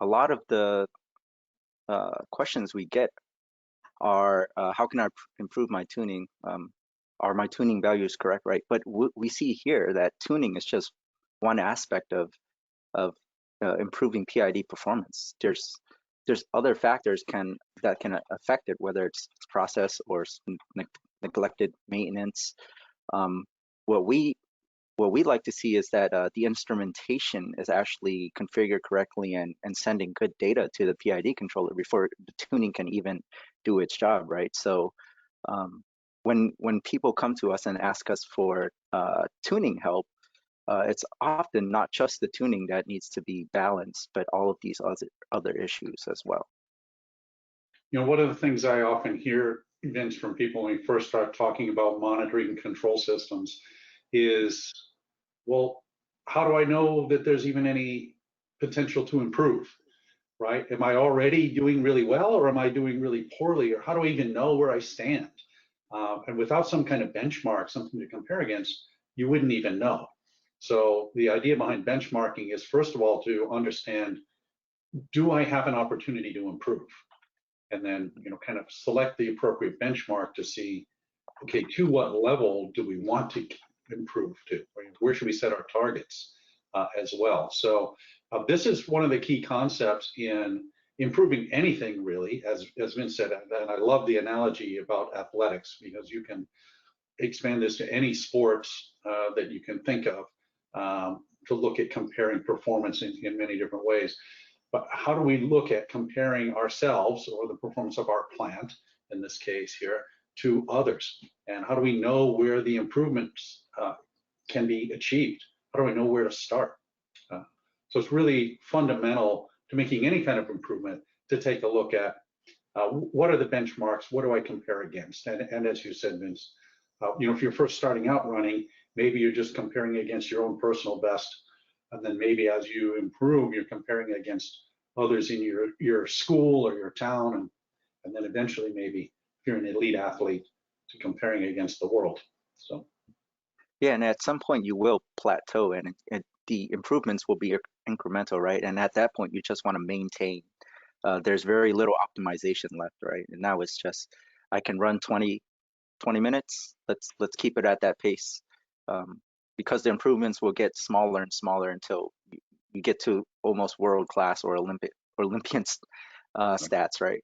a lot of the questions we get are, how can I improve my tuning? Are my tuning values correct, right? But we see here that tuning is just one aspect of improving PID performance. There's other factors that can affect it, whether it's process or neglected maintenance. Um, what we what we like to see is that the instrumentation is actually configured correctly and sending good data to the PID controller before the tuning can even do its job, right? So when people come to us and ask us for tuning help, it's often not just the tuning that needs to be balanced, but all of these other issues as well. One of the things I often hear, Vince, from people when we first start talking about monitoring control systems is, well, how do I know that there's even any potential to improve, right? Am I already doing really well, or am I doing really poorly, or how do I even know where I stand? And without some kind of benchmark, something to compare against, you wouldn't even know. So the idea behind benchmarking is, first of all, to understand, do I have an opportunity to improve? And then, kind of select the appropriate benchmark to see, okay, to what level do we want to improve to? Where should we set our targets as well? So this is one of the key concepts in improving anything, really, as Vince said. And I love the analogy about athletics, because you can expand this to any sports that you can think of, to look at comparing performance in many different ways. But how do we look at comparing ourselves, or the performance of our plant, in this case here, to others? And how do we know where the improvements can be achieved? How do I know where to start? So it's really fundamental to making any kind of improvement to take a look at what are the benchmarks, what do I compare against? And as you said, Vince, if you're first starting out running, maybe you're just comparing against your own personal best. And then maybe as you improve, you're comparing against others in your school or your town. And then eventually, maybe if you're an elite athlete, to comparing against the world. So. Yeah, and at some point you will plateau, and the improvements will be incremental, right? And at that point, you just want to maintain. There's very little optimization left, right? And now it's just, I can run 20 minutes. Let's keep it at that pace, because the improvements will get smaller and smaller until you get to almost world class or Olympian stats, right?